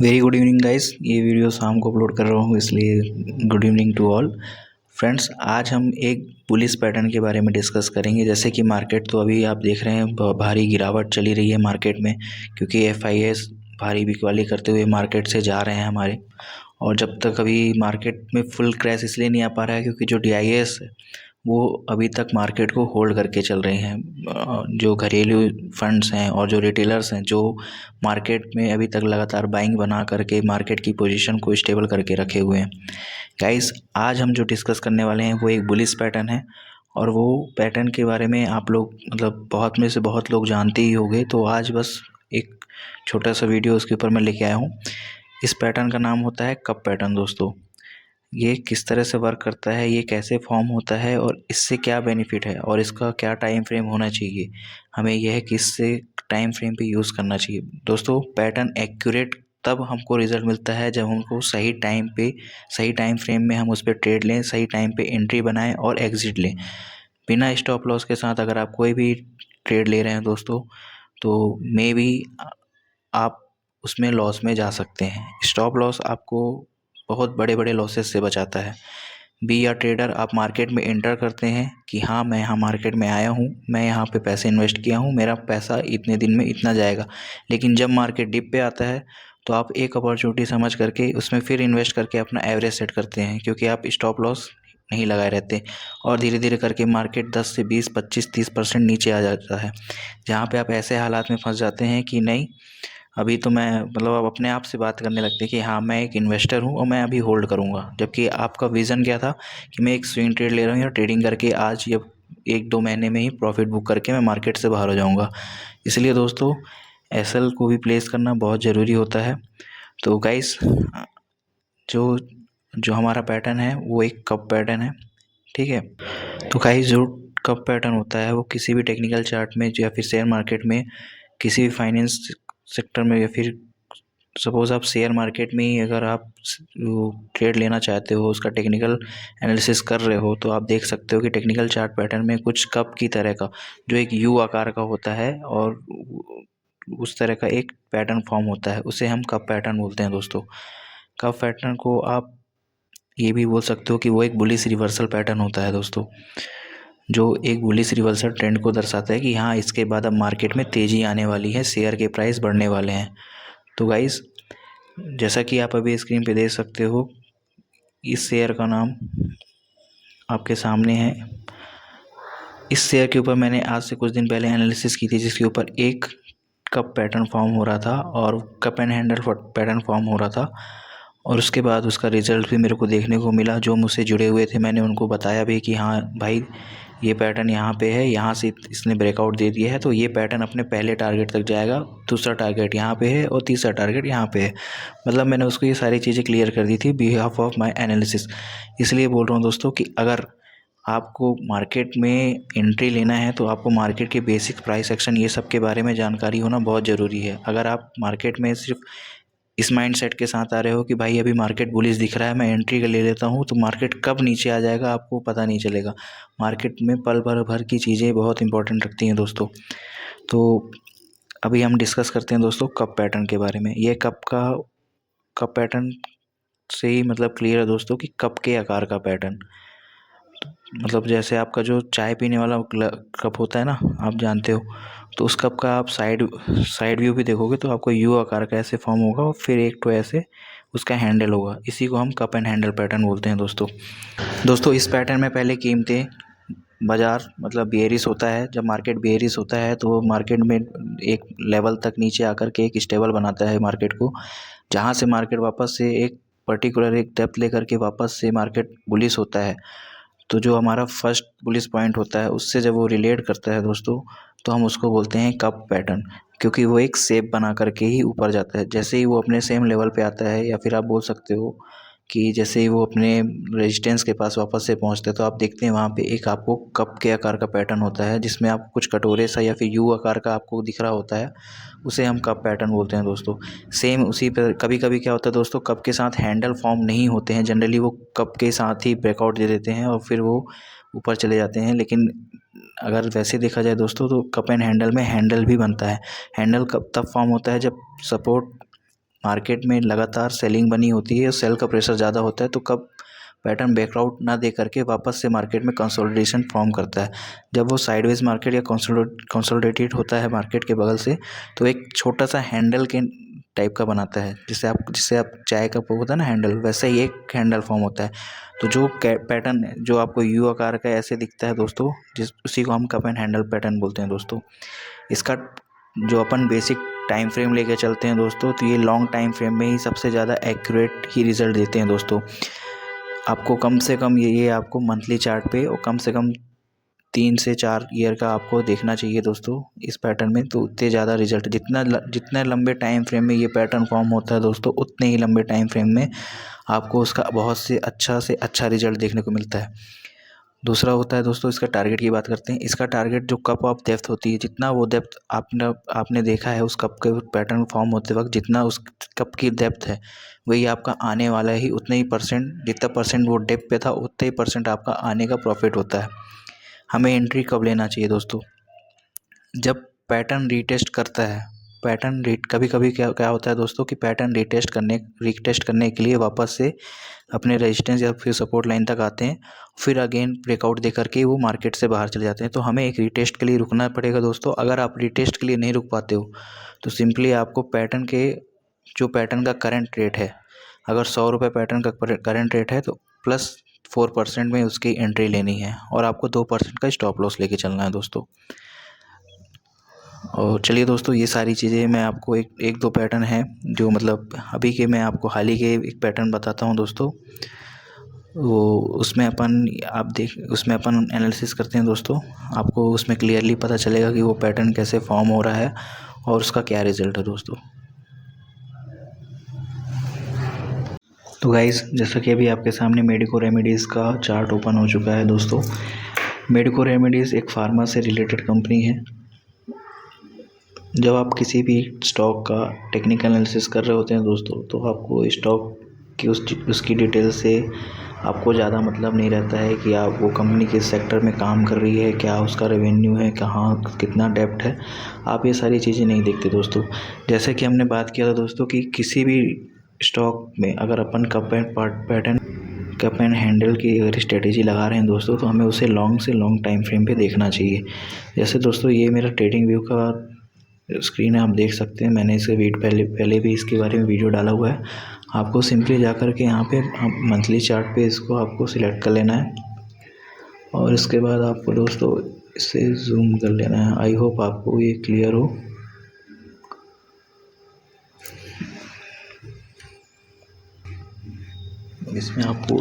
Very good evening guys. ये video शाम को अपलोड कर रहा हूँ, इसलिए good evening to all friends. आज हम एक बुलिश पैटर्न के बारे में डिस्कस करेंगे। जैसे कि मार्केट तो अभी आप देख रहे हैं भारी गिरावट चली रही है मार्केट में, क्योंकि FIS भारी बिकवाली करते हुए मार्केट से जा रहे हैं हमारे। और जब तक अभी मार्केट में फुल क्रैश इसलिए नहीं आ पा रहा है क्योंकि जो DIS है वो अभी तक मार्केट को होल्ड करके चल रहे हैं। जो घरेलू फंड्स हैं और जो रिटेलर्स हैं जो मार्केट में अभी तक लगातार बाइंग बना करके मार्केट की पोजीशन को स्टेबल करके रखे हुए हैं। गाइस, आज हम जो डिस्कस करने वाले हैं वो एक बुलिश पैटर्न है, और वो पैटर्न के बारे में आप लोग बहुत में से बहुत लोग जानते ही होंगे। तो आज बस एक छोटा सा वीडियो उसके ऊपर मैं लेके आया हूँ। इस पैटर्न का नाम होता है कप पैटर्न। दोस्तों, ये किस तरह से वर्क करता है, ये कैसे फॉर्म होता है और इससे क्या बेनिफिट है और इसका क्या टाइम फ्रेम होना चाहिए, हमें यह किससे टाइम फ्रेम पे यूज़ करना चाहिए। दोस्तों, पैटर्न एक्यूरेट तब हमको रिजल्ट मिलता है जब हमको सही टाइम पे सही टाइम फ्रेम में हम उस पर ट्रेड लें, सही टाइम पे एंट्री बनाएं और एग्जिट लें बिना स्टॉप लॉस के साथ। अगर आप कोई भी ट्रेड ले रहे हैं दोस्तों, तो मे बी आप उसमें लॉस में जा सकते हैं। स्टॉप लॉस आपको बहुत बड़े बड़े लॉसेस से बचाता है। बी या ट्रेडर, आप मार्केट में एंटर करते हैं कि हाँ, मैं यहाँ मार्केट में आया हूँ, मैं यहाँ पे पैसे इन्वेस्ट किया हूँ, मेरा पैसा इतने दिन में इतना जाएगा। लेकिन जब मार्केट डिप पे आता है तो आप एक अपॉर्चुनिटी समझ करके उसमें फिर इन्वेस्ट करके अपना एवरेज सेट करते हैं, क्योंकि आप स्टॉप लॉस नहीं लगाए रहते। और धीरे धीरे करके मार्केट 10 से 20, 25, 30% नीचे आ जाता है, जहाँ पे आप ऐसे हालात में फंस जाते हैं कि नहीं, अभी तो मैं आप अपने आप से बात करने लगते हैं कि हाँ, मैं एक इन्वेस्टर हूँ और मैं अभी होल्ड करूँगा। जबकि आपका विज़न क्या था कि मैं एक स्विंग ट्रेड ले रहा हूँ या ट्रेडिंग करके आज या 1-2 महीने में ही प्रॉफिट बुक करके मैं मार्केट से बाहर हो जाऊँगा। इसलिए दोस्तों, SL को भी प्लेस करना बहुत ज़रूरी होता है। तो गाइस, जो जो हमारा पैटर्न है वो एक कप पैटर्न है, ठीक है। तो गाइस, जो कप पैटर्न होता है वो किसी भी टेक्निकल चार्ट में या फिर शेयर मार्केट में, किसी भी फाइनेंस सेक्टर में, या फिर सपोज़ आप शेयर मार्केट में ही अगर आप ट्रेड लेना चाहते हो, उसका टेक्निकल एनालिसिस कर रहे हो, तो आप देख सकते हो कि टेक्निकल चार्ट पैटर्न में कुछ कप की तरह का जो एक यू आकार का होता है और उस तरह का एक पैटर्न फॉर्म होता है, उसे हम कप पैटर्न बोलते हैं। दोस्तों, कप पैटर्न को आप ये भी बोल सकते हो कि वो एक बुलिश रिवर्सल पैटर्न होता है दोस्तों, जो एक बुलिश रिवर्सल ट्रेंड को दर्शाता है कि हाँ, इसके बाद अब मार्केट में तेज़ी आने वाली है, शेयर के प्राइस बढ़ने वाले हैं। तो गाइस, जैसा कि आप अभी स्क्रीन पे देख सकते हो, इस शेयर का नाम आपके सामने है। इस शेयर के ऊपर मैंने आज से कुछ दिन पहले एनालिसिस की थी, जिसके ऊपर एक कप पैटर्न फॉर्म हो रहा था और cup and handle pattern form हो रहा था। और उसके बाद उसका रिज़ल्ट भी मेरे को देखने को मिला। जो मुझसे जुड़े हुए थे मैंने उनको बताया भी कि हाँ भाई, ये पैटर्न यहाँ पे है, यहाँ से इसने ब्रेकआउट दे दिया है, तो ये पैटर्न अपने पहले टारगेट तक जाएगा, दूसरा टारगेट यहाँ पे है और तीसरा टारगेट यहाँ पे है। मैंने उसको ये सारी चीज़ें क्लियर कर दी थी बिहाफ ऑफ माई एनालिसिस। इसलिए बोल रहा हूँ दोस्तों कि अगर आपको मार्केट में एंट्री लेना है तो आपको मार्केट के बेसिक प्राइस एक्शन ये सब के बारे में जानकारी होना बहुत ज़रूरी है। अगर आप मार्केट में सिर्फ इस माइंडसेट के साथ आ रहे हो कि भाई अभी मार्केट बुलिश दिख रहा है, मैं एंट्री ले लेता हूँ, तो मार्केट कब नीचे आ जाएगा आपको पता नहीं चलेगा। मार्केट में पल भर की चीज़ें बहुत इंपॉर्टेंट रखती हैं दोस्तों। तो अभी हम डिस्कस करते हैं दोस्तों कप पैटर्न के बारे में। ये कप पैटर्न से ही क्लियर है दोस्तों कि कप के आकार का पैटर्न, जैसे आपका जो चाय पीने वाला कप होता है ना, आप जानते हो, तो उस कप का आप साइड व्यू भी देखोगे तो आपको यू आकार का ऐसे फॉर्म होगा और फिर एक तो ऐसे उसका हैंडल होगा। इसी को हम कप एंड हैंडल पैटर्न बोलते हैं दोस्तों। इस पैटर्न में पहले कीमतें बाज़ार बेयरिश होता है। जब मार्केट बेयरिश होता है तो मार्केट में एक लेवल तक नीचे आकर के एक स्टेबल बनाता है मार्केट को, जहाँ से मार्केट वापस से एक पर्टिकुलर एक डेप्थ लेकर के वापस से मार्केट बुलिश होता है। तो जो हमारा फर्स्ट बुलिश पॉइंट होता है उससे जब वो रिलेट करता है दोस्तों, तो हम उसको बोलते हैं कप पैटर्न, क्योंकि वो एक शेप बना करके ही ऊपर जाता है। जैसे ही वो अपने सेम लेवल पे आता है, या फिर आप बोल सकते हो कि जैसे ही वो अपने रेजिस्टेंस के पास वापस से पहुंचते हैं, तो आप देखते हैं वहाँ पे एक आपको कप के आकार का पैटर्न होता है, जिसमें आपको कुछ कटोरे सा या फिर यू आकार का आपको दिख रहा होता है, उसे हम कप पैटर्न बोलते हैं दोस्तों। सेम उसी पर कभी कभी क्या होता है दोस्तों, कप के साथ हैंडल फॉर्म नहीं होते हैं, जनरली वो कप के साथ ही ब्रेकआउट दे देते हैं और फिर वो ऊपर चले जाते हैं। लेकिन अगर वैसे देखा जाए दोस्तों, तो कप एंड हैंडल में हैंडल भी बनता है। हैंडल कब तब फॉर्म होता है जब सपोर्ट मार्केट में लगातार सेलिंग बनी होती है, सेल का प्रेशर ज़्यादा होता है, तो कब पैटर्न ब्रेकआउट ना दे करके वापस से मार्केट में कंसोलिडेशन फॉर्म करता है। जब वो साइडवेज मार्केट या कंसोलिडेटेड होता है मार्केट के बगल से, तो एक छोटा सा हैंडल के टाइप का बनाता है, जिससे आप चाय का होता है ना हैंडल, वैसे ही एक हैंडल फॉर्म होता है। तो जो पैटर्न जो आपको यू आकार का ऐसे दिखता है दोस्तों, उसी को हम कप एंड हैंडल पैटर्न बोलते हैं दोस्तों। इसका जो अपन बेसिक टाइम फ्रेम लेके चलते हैं दोस्तों, तो ये लॉन्ग टाइम फ्रेम में ही सबसे ज़्यादा एक्यूरेट ही रिजल्ट देते हैं दोस्तों। आपको कम से कम ये आपको मंथली चार्ट पे और कम से कम 3 से 4 ईयर का आपको देखना चाहिए दोस्तों इस पैटर्न में, तो उतने ज़्यादा रिजल्ट, जितना लंबे टाइम फ्रेम में ये पैटर्न फॉर्म होता है दोस्तों, उतने ही लंबे टाइम फ्रेम में आपको उसका बहुत से अच्छा रिजल्ट देखने को मिलता है। दूसरा होता है दोस्तों, इसका टारगेट की बात करते हैं। इसका टारगेट जो कप ऑफ डेप्थ होती है, जितना वो डेप्थ आपने देखा है उस कप के पैटर्न फॉर्म होते वक्त, जितना उस कप की डेप्थ है वही आपका आने वाला ही उतने ही परसेंट, जितना परसेंट वो डेप्थ पे था उतने ही परसेंट आपका आने का प्रॉफिट होता है। हमें एंट्री कब लेना चाहिए दोस्तों? जब पैटर्न रीटेस्ट करता है। कभी कभी क्या होता है दोस्तों कि पैटर्न रीटेस्ट करने के लिए वापस से अपने रेजिस्टेंस या फिर सपोर्ट लाइन तक आते हैं, फिर अगेन ब्रेकआउट दे करके वो मार्केट से बाहर चले जाते हैं। तो हमें एक रीटेस्ट के लिए रुकना पड़ेगा दोस्तों। अगर आप रीटेस्ट के लिए नहीं रुक पाते हो तो सिंपली आपको पैटर्न का करंट रेट है, अगर 100 रुपये पैटर्न का करंट रेट है तो प्लस 4% में उसकी एंट्री लेनी है और आपको 2% का स्टॉप लॉस लेके चलना है दोस्तों। और चलिए दोस्तों, ये सारी चीज़ें मैं आपको एक दो पैटर्न हैं जो मतलब अभी के मैं आपको हाल ही के एक पैटर्न बताता हूँ दोस्तों। वो उसमें अपन एनालिसिस करते हैं दोस्तों। आपको उसमें क्लियरली पता चलेगा कि वो पैटर्न कैसे फॉर्म हो रहा है और उसका क्या रिज़ल्ट है दोस्तों। तो गाइस, जैसा कि अभी आपके सामने मेडिको रेमेडीज़ का चार्ट ओपन हो चुका है दोस्तों। मेडिको रेमेडीज़ एक फार्मा से रिलेटेड कंपनी है। जब आप किसी भी स्टॉक का टेक्निकल एनालिसिस कर रहे होते हैं दोस्तों, तो आपको स्टॉक की उसकी डिटेल से आपको ज़्यादा मतलब नहीं रहता है कि आप वो कंपनी किस सेक्टर में काम कर रही है, क्या उसका रेवेन्यू है, कहाँ कितना डेप्ट है। आप ये सारी चीज़ें नहीं देखते दोस्तों। जैसे कि हमने बात किया था दोस्तों कि किसी भी स्टॉक में अगर अपन कप एंड हैंडल की अगर स्ट्रेटेजी लगा रहे हैं दोस्तों, तो हमें उसे लॉन्ग टाइम फ्रेम पे देखना चाहिए। जैसे दोस्तों, ये मेरा ट्रेडिंग व्यू का स्क्रीन है, आप देख सकते हैं। मैंने इसके पहले भी इसके बारे में वीडियो डाला हुआ है। आपको सिंपली जा कर के यहाँ पे मंथली चार्ट पे इसको आपको सिलेक्ट कर लेना है और इसके बाद आपको दोस्तों इसे जूम कर लेना है। आई होप आपको ये क्लियर हो। इसमें आपको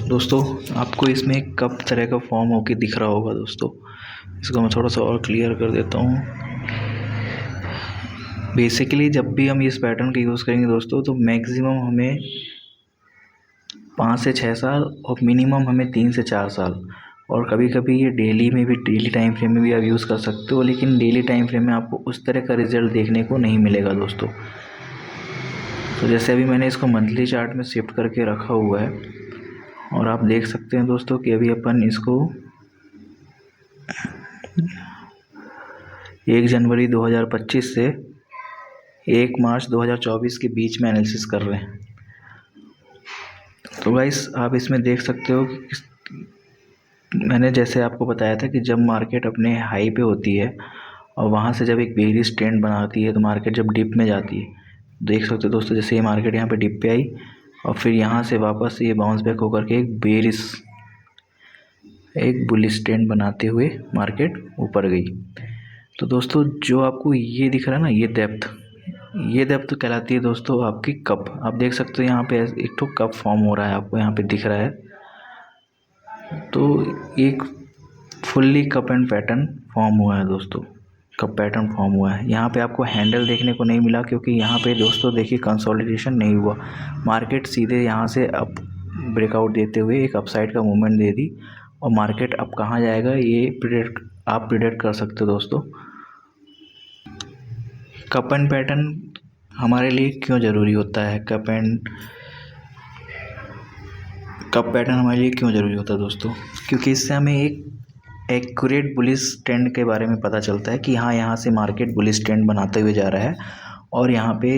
दोस्तों इसमें एक कप तरह का फॉर्म होके दिख रहा होगा दोस्तों। इसको मैं थोड़ा सा और क्लियर कर देता हूँ। बेसिकली जब भी हम इस पैटर्न का यूज़ करेंगे दोस्तों, तो मैक्सिमम हमें 5 से 6 साल और मिनिमम हमें 3 से 4 साल, और कभी कभी ये डेली टाइम फ्रेम में भी आप यूज़ कर सकते हो, लेकिन डेली टाइम फ्रेम में आपको उस तरह का रिजल्ट देखने को नहीं मिलेगा दोस्तों। तो जैसे अभी मैंने इसको मंथली चार्ट में शिफ्ट करके रखा हुआ है और आप देख सकते हैं दोस्तों कि अभी अपन इसको 1 जनवरी 2025 से 1 मार्च 2024 के बीच में एनालिसिस कर रहे हैं। तो गाइस, आप इसमें देख सकते हो कि मैंने जैसे आपको बताया था कि जब मार्केट अपने हाई पे होती है और वहाँ से जब एक बेरिश ट्रेंड बनाती है, तो मार्केट जब डिप में जाती है, देख सकते हो दोस्तों, जैसे ये मार्केट यहाँ पे डिप पे आई और फिर यहाँ से वापस ये बाउंस बैक होकर के एक बुलिश ट्रेंड बनाते हुए मार्केट ऊपर गई। तो दोस्तों, जो आपको ये दिख रहा है ना, ये डेप्थ कहलाती है दोस्तों आपकी कप। आप देख सकते हो यहाँ पे एक तो कप फॉर्म हो रहा है, आपको यहाँ पे दिख रहा है। तो एक fully cup and pattern form हुआ है दोस्तों, कप पैटर्न फॉर्म हुआ है। यहाँ पे आपको हैंडल देखने को नहीं मिला, क्योंकि यहाँ पे दोस्तों देखिए कंसोलिडेशन नहीं हुआ। मार्केट सीधे यहाँ से अप ब्रेकआउट देते हुए एक अपसाइड का मूवमेंट दे दी, और मार्केट अब कहाँ जाएगा ये आप प्रिडिक्ट कर सकते हो दोस्तों। कप एंड पैटर्न हमारे लिए क्यों ज़रूरी होता है? कप पैटर्न हमारे लिए क्यों ज़रूरी होता है दोस्तों? क्योंकि इससे हमें एक एक्यूरेट बुलिश ट्रेंड के बारे में पता चलता है कि हाँ, यहाँ से मार्केट बुलिश ट्रेंड बनाते हुए जा रहा है और यहाँ पे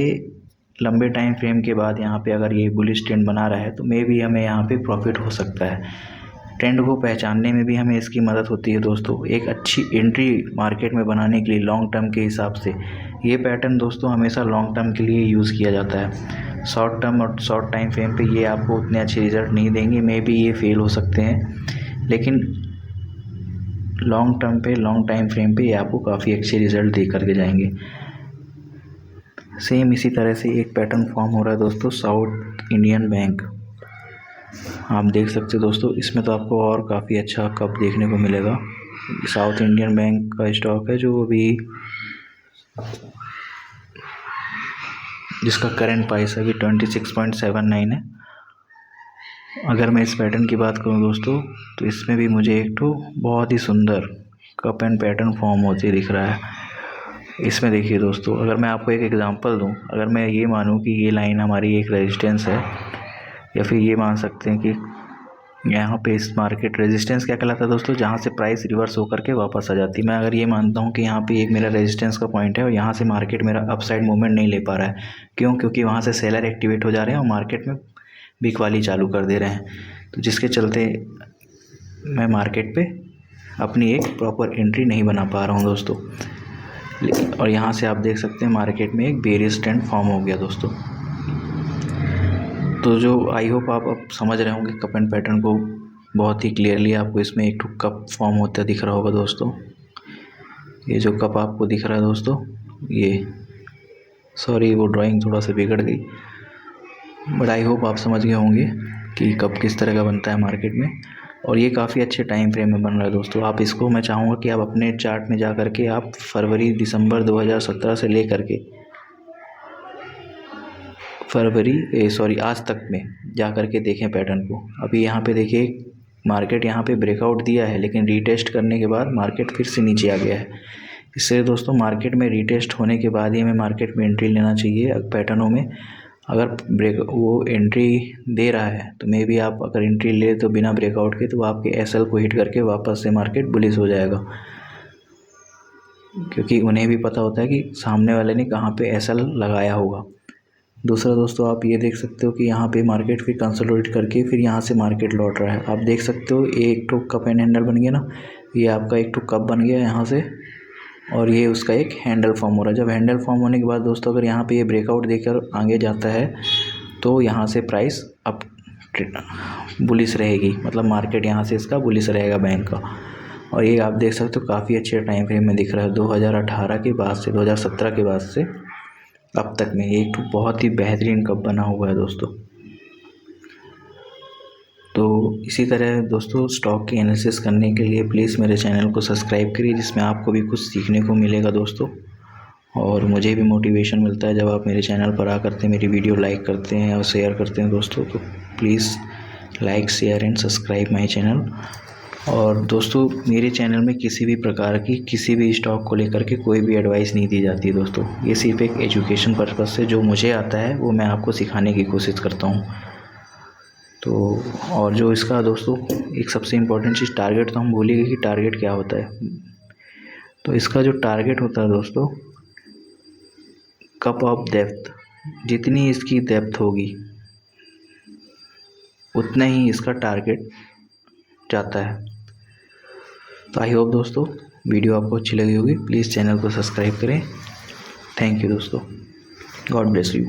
लंबे टाइम फ्रेम के बाद यहाँ पे अगर ये बुलिश ट्रेंड बना रहा है तो मे भी हमें यहाँ पे प्रॉफिट हो सकता है। ट्रेंड को पहचानने में भी हमें इसकी मदद होती है दोस्तों, एक अच्छी एंट्री मार्केट में बनाने के लिए लॉन्ग टर्म के हिसाब से। ये पैटर्न दोस्तों हमेशा लॉन्ग टर्म के लिए यूज़ किया जाता है। शॉर्ट टर्म और शॉर्ट टाइम फ्रेम पे ये आपको उतने अच्छे रिजल्ट नहीं देंगे, मे बी ये फेल हो सकते हैं, लेकिन लॉन्ग टर्म पे लॉन्ग टाइम फ्रेम पे ये आपको काफ़ी अच्छे रिजल्ट दे करके जाएंगे। सेम इसी तरह से एक पैटर्न फॉर्म हो रहा है दोस्तों साउथ इंडियन बैंक। आप देख सकते हो दोस्तों, इसमें तो आपको और काफ़ी अच्छा कप देखने को मिलेगा। साउथ इंडियन बैंक का स्टॉक है जो अभी जिसका करंट प्राइस अभी 26.79 है। अगर मैं इस पैटर्न की बात करूं दोस्तों तो इसमें भी मुझे एक तो बहुत ही सुंदर कप एंड पैटर्न फॉर्म होते दिख रहा है। इसमें देखिए दोस्तों, अगर मैं आपको एक एग्जांपल दूं, अगर मैं ये मानूं कि ये लाइन हमारी एक रेजिस्टेंस है, या फिर ये मान सकते हैं कि यहाँ पे इस मार्केट रेजिस्टेंस क्या कहलाता है दोस्तों, जहाँ से प्राइस रिवर्स होकर के वापस आ जाती है। मैं अगर ये मानता हूँ कि यहाँ पे एक मेरा रेजिस्टेंस का पॉइंट है और यहाँ से मार्केट मेरा अपसाइड मूवमेंट नहीं ले पा रहा है, क्योंकि वहाँ से सेलर एक्टिवेट हो जा रहे हैं और मार्केट में बिकवाली चालू कर दे रहे हैं, तो जिसके चलते मैं मार्केट पे अपनी एक प्रॉपर एंट्री नहीं बना पा रहा हूँ दोस्तों। और यहाँ से आप देख सकते हैं मार्केट में एक बेरियस ट्रेंड फॉर्म हो गया दोस्तों। तो जो आई होप आप अब समझ रहे होंगे कप एंड पैटर्न को बहुत ही क्लियरली। आपको इसमें एक कप फॉर्म होता दिख रहा होगा दोस्तों। ये जो कप आपको दिख रहा है दोस्तों, ये सॉरी वो ड्राइंग थोड़ा सा बिगड़ गई, बट आई होप आप समझ गए होंगे कि कप किस तरह का बनता है मार्केट में। और ये काफ़ी अच्छे टाइम फ्रेम में बन रहा है दोस्तों। आप इसको, मैं चाहूँगा कि आप अपने चार्ट में जा कर के आप फरवरी दिसंबर 2017 से ले करके आज तक में जा कर के देखें पैटर्न को। अभी यहाँ पे देखिए मार्केट यहाँ पे ब्रेकआउट दिया है, लेकिन रीटेस्ट करने के बाद मार्केट फिर से नीचे आ गया है। इससे दोस्तों मार्केट में रीटेस्ट होने के बाद ही हमें मार्केट में एंट्री लेना चाहिए पैटर्नों में। अगर वो एंट्री दे रहा है तो मे बी आप अगर एंट्री ले तो बिना ब्रेकआउट के, तो वो आपके एसएल को हिट करके वापस से मार्केट बुलिश हो जाएगा, क्योंकि उन्हें भी पता होता है कि सामने वाले ने कहाँ पे एसएल लगाया होगा। दूसरा दोस्तों आप ये देख सकते हो कि यहाँ पे मार्केट फिर कंसोलिडेट करके फिर यहाँ से मार्केट लौट रहा है। आप देख सकते हो एक तो कप एंड हैंडल बन गया ना, ये आपका एक तो कप बन गया यहाँ से, और ये उसका एक हैंडल फॉर्म हो रहा है। जब हैंडल फॉर्म होने के बाद दोस्तों अगर यहाँ पे ये ब्रेकआउट देकर आगे जाता है तो यहाँ से प्राइस अप बुलिश रहेगी, मतलब मार्केट यहाँ से इसका बुलिश रहेगा बैंक का। और ये आप देख सकते हो काफ़ी अच्छे टाइम फ्रेम में दिख रहा है। 2018 के बाद से 2017 के बाद से अब तक में एक तो बहुत ही बेहतरीन कप बना हुआ है दोस्तों। तो इसी तरह दोस्तों स्टॉक की एनालिसिस करने के लिए प्लीज़ मेरे चैनल को सब्सक्राइब करिए, जिसमें आपको भी कुछ सीखने को मिलेगा दोस्तों। और मुझे भी मोटिवेशन मिलता है जब आप मेरे चैनल पर आकर मेरी वीडियो लाइक करते हैं और शेयर करते हैं दोस्तों। तो please like share and subscribe my channel. और दोस्तों मेरे चैनल में किसी भी प्रकार की किसी भी स्टॉक को लेकर के कोई भी एडवाइस नहीं दी जाती है दोस्तों। ये सिर्फ एक एजुकेशन पर्पज़ से जो मुझे आता है वो मैं आपको सिखाने की कोशिश करता हूँ। तो और जो इसका दोस्तों एक सबसे इम्पोर्टेंट चीज़ टारगेट, तो हम भूलिए कि टारगेट क्या होता है। तो इसका जो टारगेट होता है दोस्तों, कप ऑफ डेप्थ, जितनी इसकी डेप्थ होगी उतना ही इसका टारगेट जाता है। तो आई होप दोस्तों वीडियो आपको अच्छी लगी होगी। प्लीज़ चैनल को सब्सक्राइब करें। थैंक यू दोस्तों, गॉड ब्लेस यू।